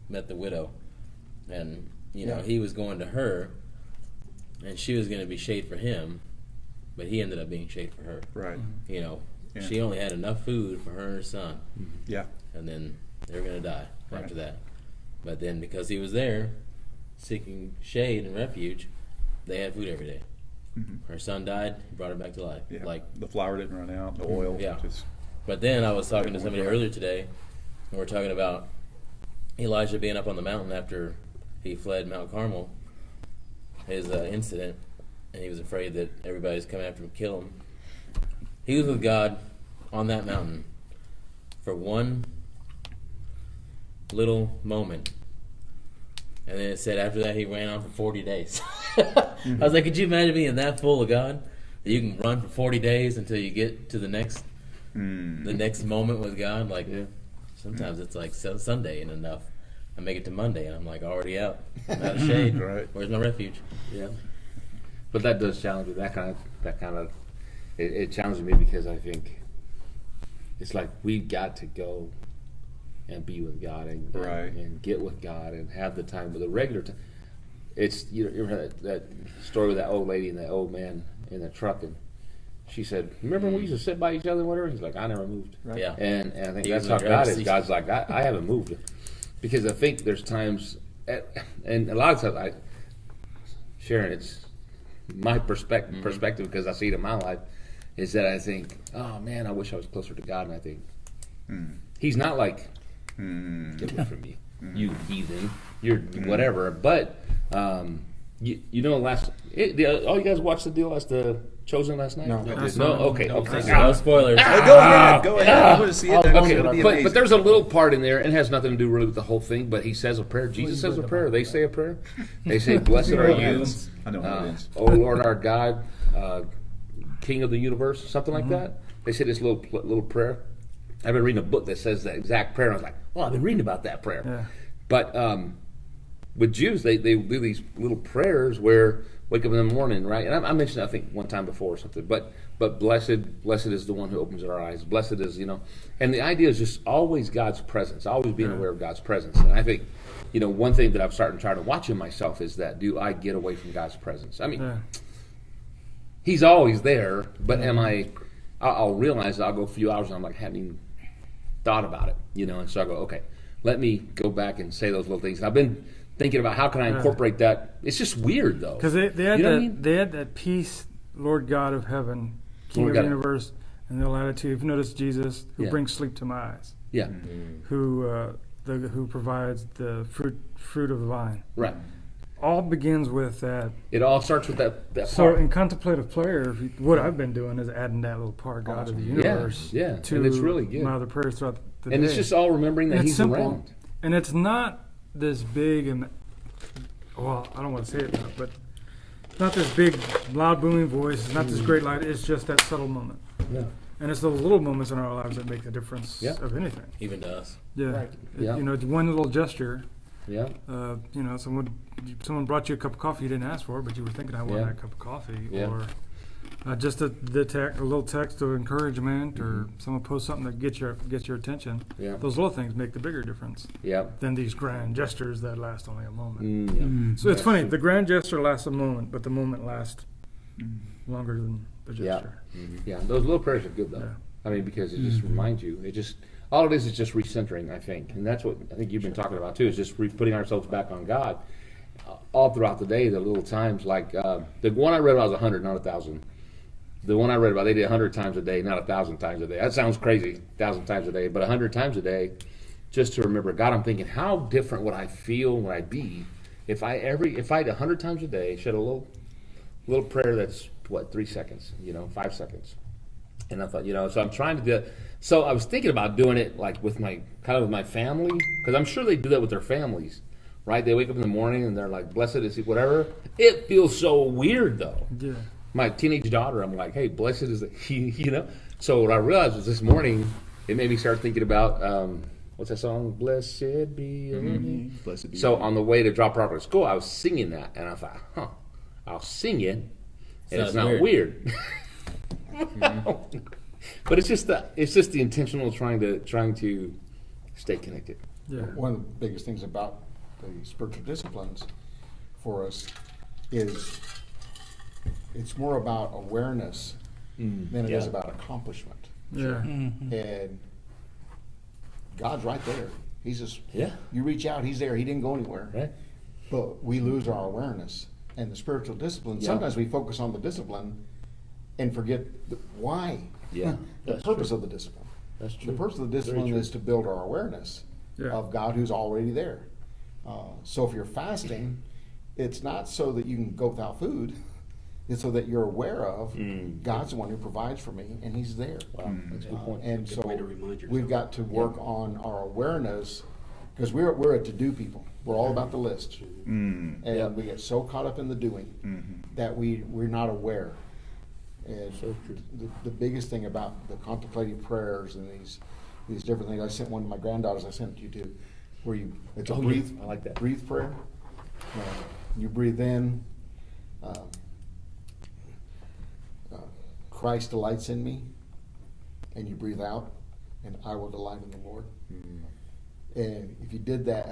met the widow, and he was going to her, and she was going to be shade for him, but he ended up being shade for her. Right. She only had enough food for her and her son. Yeah. And then they were going to die after that. But then because he was there seeking shade and refuge, they had food every day. Her son died, he brought her back to life. Yeah. Like, the flour didn't run out, the oil. Yeah. Just, but then I was talking to somebody earlier today, and we're talking about Elijah being up on the mountain after he fled Mount Carmel, his incident, and he was afraid that everybody's coming after him to kill him. He was with God on that mountain for one little moment. And then it said after that he ran on for 40 days. I was like, could you imagine being that full of God that you can run for 40 days until you get to the next moment with God? Like, sometimes it's like Sunday and enough. I make it to Monday and I'm like already out. I'm out of shade. Right. Where's my refuge? Yeah. But that does challenge me. That kind of it challenges me because I think it's like we've got to go and be with God and get with God and have the time with the regular time. It's you ever heard that story with that old lady and that old man in the truck, and she said, "Remember when we used to sit by each other and whatever?" He's like, "I never moved." Right. Yeah. And I think He that's was how in the God driver's is. seat. God's like, I haven't moved, because I think there's times, and a lot of times Sharon, it's my perspective because I see it in my life, is that I think, oh man, I wish I was closer to God, and I think He's not like, get away from me, you heathen, you're whatever. But all you guys watched the deal as the Chosen last night? No. Okay. No spoilers. Go ahead. I want to see it. Okay, It'll be but amazing. there's a little part in there, and it has nothing to do really with the whole thing, but he says a prayer. Jesus says a prayer. They say a prayer. They say, "Blessed are you, I know how it ends. O Lord our God, King of the universe," something like that. They say this little prayer. I've been reading a book that says that exact prayer, and I was like, well, I've been reading about that prayer. Yeah. But with Jews, they do these little prayers where wake up in the morning, right? And I mentioned I think one time before or something. But blessed is the one who opens our eyes. Blessed is, and the idea is just always God's presence, always being aware of God's presence. And I think, one thing that I've started trying to watch in myself is that do I get away from God's presence? I mean, He's always there, but I'll realize that I'll go a few hours and I'm like, haven't even thought about it, and so I go, okay, let me go back and say those little things. And I've been thinking about how can I incorporate that. It's just weird though, because they had that peace, Lord God of heaven, King of the universe, and the latitude. If you notice Jesus, who brings sleep to my eyes, who provides the fruit of the vine, right? All begins with that. It all starts with that So part. in contemplative prayer, what I've been doing is adding that little part, God of the universe, to and it's really good. my other prayers throughout the day. And it's just all remembering that He's simple, around. and it's not this big and I don't want to say it now, but it's not this big, loud, booming voice. It's not this great light. It's just that subtle moment. Yeah. And it's those little moments in our lives that make the difference of anything. Even to us. Yeah. Right. Yeah. It's one little gesture. Yeah. Someone brought you a cup of coffee you didn't ask for, but you were thinking, I want that cup of coffee. Yeah. Or Just a little text of encouragement, or someone posts something that gets your attention. Yeah. Those little things make the bigger difference Yeah. than these grand gestures that last only a moment. Yeah. So it's funny. The grand gesture lasts a moment, but the moment lasts longer than the gesture. Yeah. Those little prayers are good though. Yeah. I mean, because it just reminds you. It just all it is just recentering, I think, and that's what I think you've been talking about too. Is just putting ourselves back on God. All throughout the day, the little times like the one I read about was 100, not 1,000. The one I read about, they did 100 times a day, not 1,000 times a day. That sounds crazy, 1,000 times a day, but 100 times a day, just to remember God. I'm thinking, how different would I feel, would I be, if I 100 times a day shed a little prayer that's 3 seconds, 5 seconds. And I thought, so I'm trying to do it. So I was thinking about doing it like with my family, because I'm sure they do that with their families, right? They wake up in the morning and they're like, blessed is he, whatever. It feels so weird though. Yeah. My teenage daughter, I'm like, hey, blessed is he, So what I realized was this morning, it made me start thinking about, what's that song? Blessed be your name. Blessed be So your name. on the way to drop her off at school, I was singing that, and I thought, I'll sing it, and it's not weird. But it's just the intentional trying to stay connected. Yeah. One of the biggest things about the spiritual disciplines for us is it's more about awareness than it is about accomplishment. Yeah. And God's right there. He's just, Yeah. you reach out, he's there. He didn't go anywhere. Right? But we lose our awareness. And the spiritual discipline, Yeah. sometimes we focus on the discipline and forget why. Yeah, The that's purpose of the discipline. That's true. The purpose of the discipline is to build our awareness Yeah. of God who's already there. So if you're fasting, it's not so that you can go without food. It's so that you're aware of God's the one who provides for me, and He's there. Wow, that's a good point. And Good so way to remind yourself. we've got to work on our awareness, because we're a to-do people. We're all about the list, and we get so caught up in the doing that we're not aware. And So true. the biggest thing about the contemplative prayers and these different things, I sent one to my granddaughters. I sent it to you too, where it's a Oh, yeah. breathe. I like that. Breathe prayer. You breathe in. Christ delights in me, and you breathe out, and I will delight in the Lord. And if you did that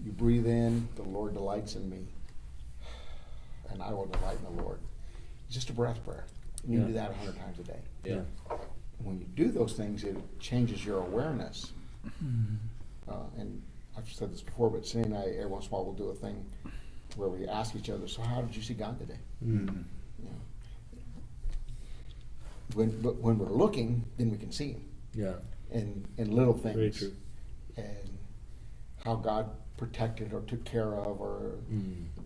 you breathe in, the Lord delights in me, and I will delight in the Lord. It's just a breath prayer. And you Yeah. do that 100 times a day. Yeah. When you do those things, it changes your awareness. And I've said this before, but Cindy and I, every once in a while, will do a thing where we ask each other, so how did you see God today? You know, but when we're looking, then we can see Him Yeah. in little things. Very true. And how God protected or took care of or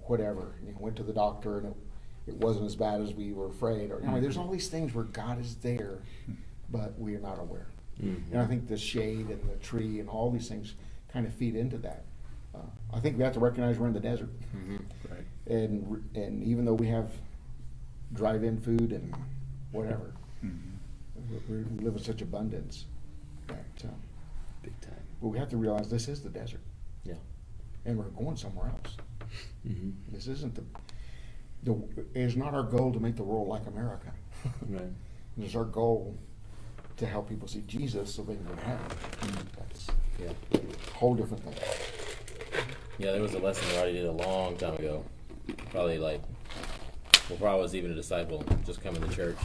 whatever. Went to the doctor and it wasn't as bad as we were afraid. Or there's all these things where God is there, but we are not aware. And I think the shade and the tree and all these things kind of feed into that. I think we have to recognize we're in the desert. Right. And even though we have drive-in food and whatever, we live in such abundance that Big time. but we have to realize this is the desert. Yeah. And we're going somewhere else. This isn't it's not our goal to make the world like America. Right. It's our goal to help people see Jesus so they can go to heaven. That's Yeah. a whole different thing. Yeah, there was a lesson I already did a long time ago. Probably before I was even a disciple, just coming to church.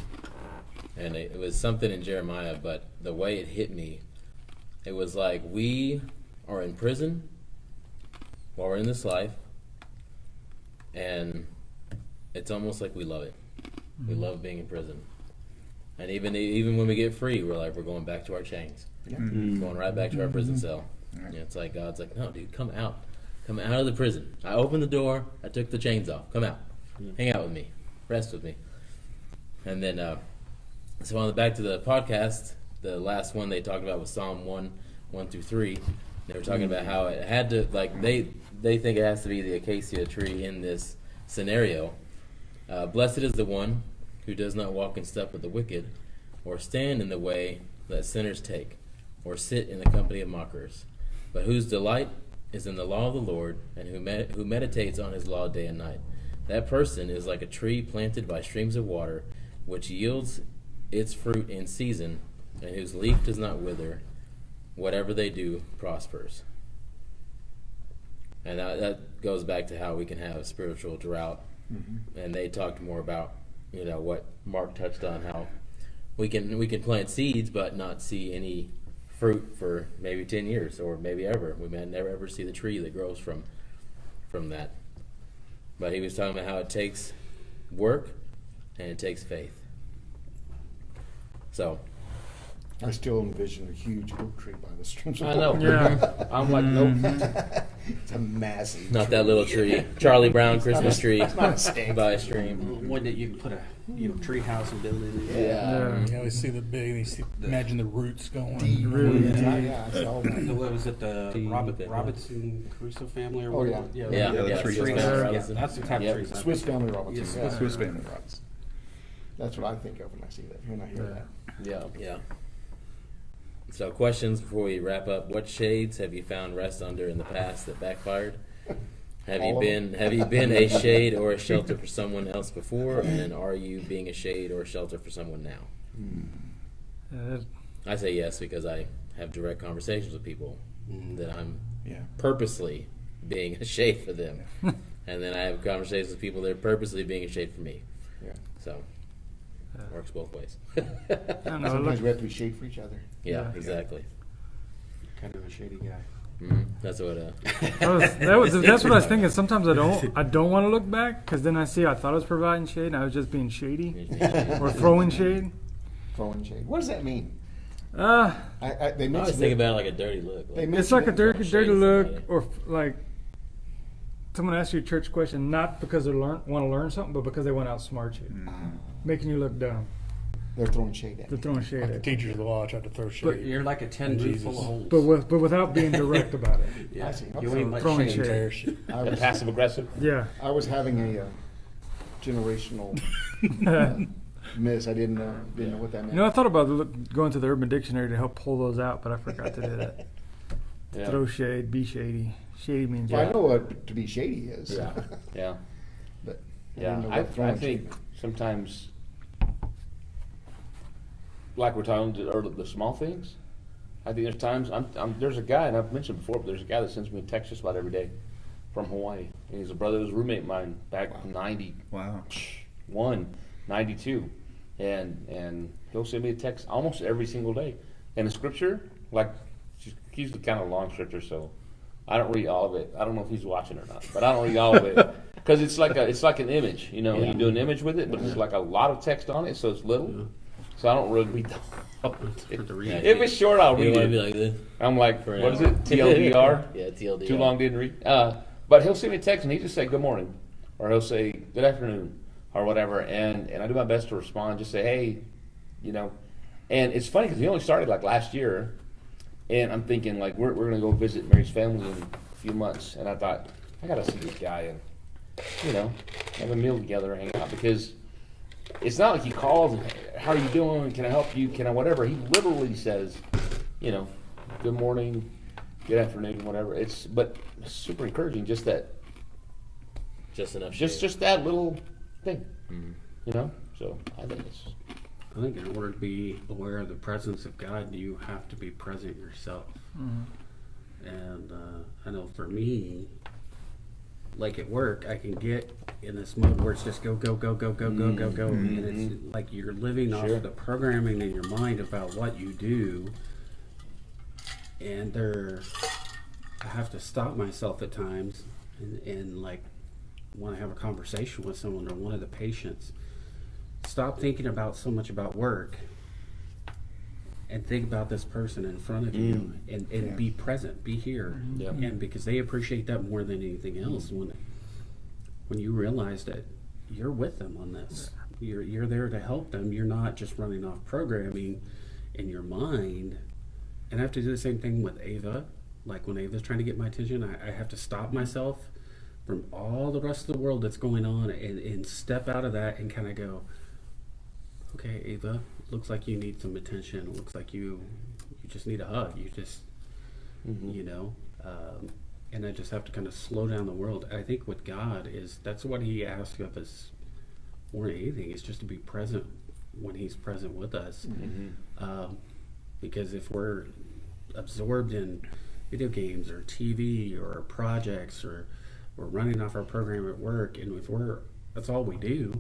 And it was something in Jeremiah, but the way it hit me, it was like we are in prison while we're in this life, and it's almost like we love it. We love being in prison. And even when we get free, we're going back to our chains. Yeah. Going right back to our prison cell. Yeah, it's like God's like, no, dude, come out. Come out of the prison. I opened the door. I took the chains off. Come out. Hang out with me. Rest with me. And then, so on the back to the podcast, the last one they talked about was Psalm 1-3. They were talking about how it had to, they think it has to be the acacia tree in this scenario. Blessed is the one who does not walk in step with the wicked, or stand in the way that sinners take, or sit in the company of mockers, but whose delight is in the law of the Lord, and who meditates on His law day and night. That person is like a tree planted by streams of water, which yields its fruit in season, and whose leaf does not wither. Whatever they do prospers. And that goes back to how we can have spiritual drought. Mm-hmm. And they talked more about, what Mark touched on, how we can plant seeds but not see any fruit for maybe 10 years or maybe ever. We may never ever see the tree that grows from that. But he was talking about how it takes work and it takes faith. So I still envision a huge oak tree by the streams of I know. water. Yeah. I'm like, nope. It's a massive not tree. that little tree, Charlie Brown Christmas tree It's not a stake. by a stream. One that you can put a tree house and build in it. Yeah. You always see the big. Imagine the roots going. Really deep. Yeah, I saw that. What was it, the Robinson Crusoe family? Or Oh, what? yeah. Yeah, the tree Swiss house. Family Yeah, Robinson. that's the type Yep. of trees. Swiss Family Robinson. Yes, Yeah. Swiss family rods. That's what I think of when I see that. When I hear that. Yeah. So, questions before we wrap up. What shades have you found rest under in the past that backfired? Have you All of been a shade or a shelter for someone else before, and are you being a shade or a shelter for someone now? I say yes because I have direct conversations with people that I'm purposely being a shade for them, and then I have conversations with people that are purposely being a shade for me. Yeah. So, works both ways. I don't know. Sometimes we have to be shade for each other. Yeah, exactly. Kind of a shady guy. That's what. That's what I was thinking. Sometimes I don't want to look back because then I see I thought I was providing shade and I was just being shady or throwing shade. Throwing shade. What does that mean? They I always mentioned think it. about it like a dirty look. They Like, mentioned It's like a it. dirty Shady look, somebody. or like someone asks you a church question not because they want to learn something, but because they want to outsmart you, making you look dumb. They're throwing shade at They're me. throwing shade Like the at you, teachers of the law tried to throw shade. But You're like a tin roof full of holes. but without being direct about it. Yeah. I see. You Okay. ain't much Throwing shade. shade. Embarrass you. I was, Passive aggressive. Yeah. I was having a generational miss. I didn't know what that meant. I thought about going to the Urban Dictionary to help pull those out, but I forgot to do that. Yeah. Throw shade, be shady. Shady means Well, I know what to be shady is. Yeah. Yeah. But I Yeah. didn't know I what throwing think shade meant. sometimes, like we're talking or the small things. I think there's times there's a guy, and I've mentioned before, but there's a guy that sends me a text just about every day from Hawaii. And he's a brother, was a roommate of mine back in Wow. 92, and he'll send me a text almost every single day. And the scripture, like he's the kind of long scripture, so I don't read all of it. I don't know if he's watching or not, but I don't read all of it because it's like an image, You do an image with it, but it's like a lot of text on it, so it's little. So I don't really read the whole Hard to read. Yeah, If it's short, I'll you read want to be it. like this? I'm like, For an what is hour. it? TLDR? Yeah, TLDR. Too long, didn't read. But he'll send me a text and he just say good morning, or he'll say good afternoon, or whatever, and I do my best to respond. Just say hey, And it's funny because he only started like last year, and I'm thinking like we're gonna go visit Mary's family in a few months, and I thought I gotta see this guy and have a meal together, hang out, because it's not like he calls and how are you doing? Can I help you? Can I whatever? He literally says, good morning, good afternoon, whatever. But it's super encouraging. Just that. Just enough. Just that little thing, Mm-hmm. So I think it's I think in order to be aware of the presence of God, you have to be present yourself. And I know for me, like at work, I can get in this mode where it's just go, go, go, go, go, go, go, go. And it's like you're living off Sure. of the programming in your mind about what you do. And I have to stop myself at times and like when I have a conversation with someone or one of the patients, stop thinking about so much about work and think about this person in front of you and be present, be here. Yeah. And because they appreciate that more than anything else when you realize that you're with them on this. You're there to help them. You're not just running off programming in your mind. And I have to do the same thing with Ava. Like when Ava's trying to get my attention, I have to stop myself from all the rest of the world that's going on and step out of that and kind of go, okay, Ava, looks like you need some attention. It looks like you just need a hug. You just, and I just have to kind of slow down the world. I think with God that's what he asks of us more than anything, is just to be present when He's present with us. Because if we're absorbed in video games or TV or projects, or we're running off our program at work, and if that's all we do,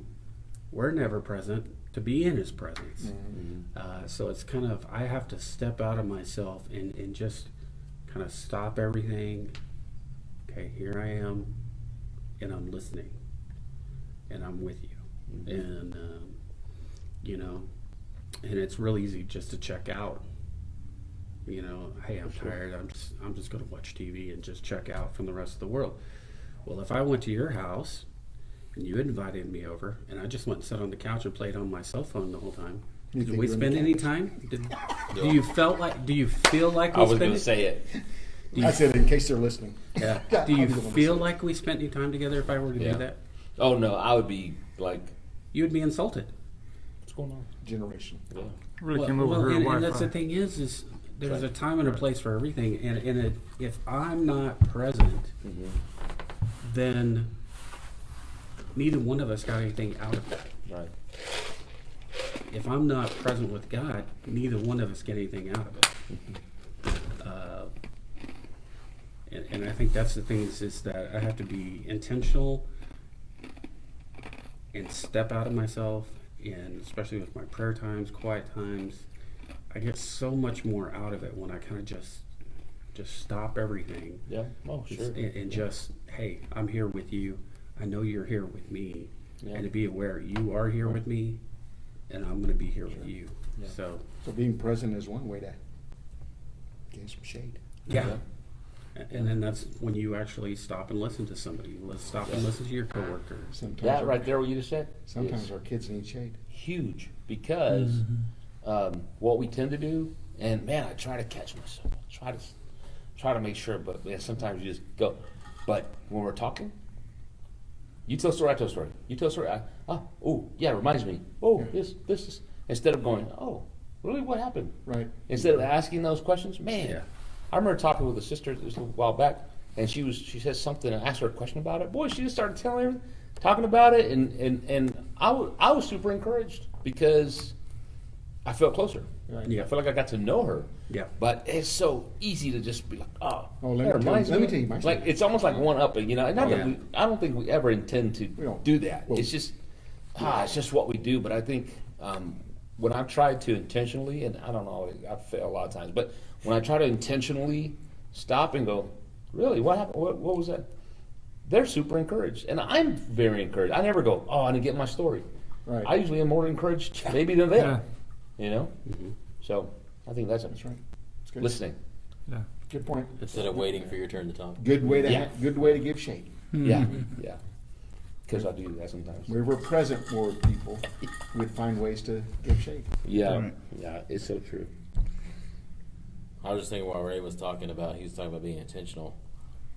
we're never present to be in His presence. So it's kind of, I have to step out of myself and just kind of stop everything. Okay, here I am, and I'm listening, and I'm with you. And you know, and it's real easy just to check out. You know, hey, I'm tired. I'm just going to watch TV and just check out from the rest of the world. Well, if I went to your house and you invited me over, and I just went and sat on the couch and played on my cell phone the whole time, did we spend any time? Do you feel like we I was spent? going to say it. I said in case they're listening. Yeah. Do you feel like we spent any time together if I were to do that? Oh no, I would be like, You would be insulted. what's going on? Generation. Yeah. Really came over her and Wi-Fi. that's the thing is there's a time and a place for everything, and if I'm not present, then neither one of us got anything out of it. Right. If I'm not present with God, neither one of us get anything out of it. And I think that's the thing is that I have to be intentional and step out of myself, and especially with my prayer times, quiet times, I get so much more out of it when I kind of just stop everything. Yeah. Oh, sure. And just, hey, I'm here with you. I know you're here with me. Yeah. And to be aware you are here with me, and I'm going to be here with you. Yeah. So, So being present is one way to gain some shade. yeah. And then that's when you actually stop and listen to somebody. Let's stop and listen to your coworker. Sometimes That right there, what you just said, Sometimes is our kids need shade. huge because what we tend to do, and man, I try to catch myself. Try to make sure, but man, sometimes you just go. But when we're talking, you tell a story, I tell a story. You tell a story, it reminds me. Oh, this is, instead of going, oh, really, what happened? Right. Instead of asking those questions, man. Yeah. I remember talking with a sister just a while back, and she said something, and I asked her a question about it. Boy, she just started talking about it, and I was super encouraged because I felt closer. Right. Yeah. I felt like I got to know her. Yeah. But it's so easy to just be like, Oh, that let reminds me me. tell you my Like story. it's almost like one upping, you know. And not Yeah. that I don't think we ever intend to We don't. do that. Well- It's just it's just what we do. But I think when I've tried to intentionally, and I don't know, I fail a lot of times, but when I try to intentionally stop and go, really, what happened? What was that? They're super encouraged, and I'm very encouraged. I never go, I didn't get my story. Right. I usually am more encouraged maybe than them. Yeah. You know. So I think that's That's right. It's good. listening. Yeah. Good point. Instead of waiting for your turn to talk. Good way to Yeah. good way to give shade. Yeah, yeah. Because I do that sometimes. We were present for people. We'd find ways to give shade. Yeah, Right. yeah, it's so true. I was just thinking while Ray was talking about, he was talking about being intentional.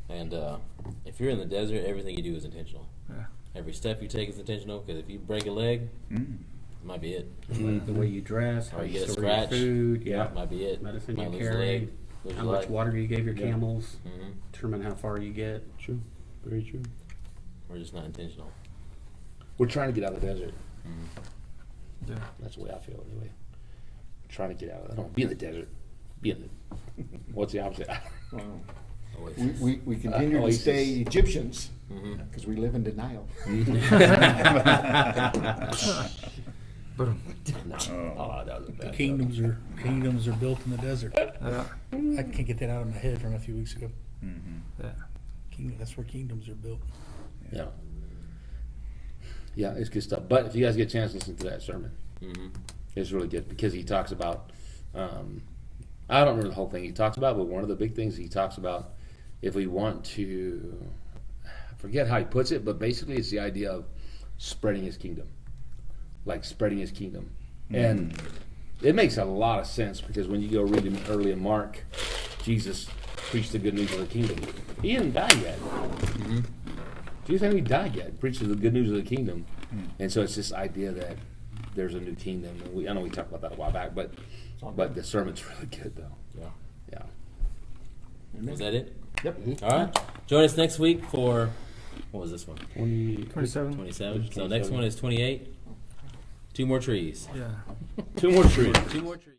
And if you're in the desert, everything you do is intentional. Yeah. Every step you take is intentional, because if you break a leg, it might be it. Like the way you dress, how Or you you get a store your scratch, food, it might be it. medicine Might you lose a carry, leg, lose how your much life. water you gave your Yeah. camels, Mhm. determine how far you get. True, very true. We're just not intentional. We're trying to get out of the desert. Yeah. That's the way I feel anyway. Trying to get out of it. I don't want to be in the desert. Be in the. What's the opposite? Wow. Oasis. We continue to Oasis. stay Egyptians Mhm. because we live in denial. But No. Oh, that was a bad Kingdoms are built in the desert. yeah. I can't get that out of my head from a few weeks ago. Yeah. That's where kingdoms are built. Yeah. Yeah, it's good stuff. But if you guys get a chance to listen to that sermon, it's really good because he talks about, I don't remember the whole thing he talks about, but one of the big things he talks about, if we want to, I forget how he puts it, but basically it's the idea of spreading his kingdom. Like spreading his kingdom. And it makes a lot of sense because when you go read him early in Mark, Jesus preached the good news of the kingdom. He didn't die yet. Jesus hadn't even died yet. Preached the good news of the kingdom. And so it's this idea that there's a new kingdom. And I know we talked about that a while back, but the sermon's really good though. Yeah. Was that it? Yep. All right. Join us next week for, what was this one? 27. 27. So next one is 28. 2 more trees. Yeah. 2 more trees. 2 more trees.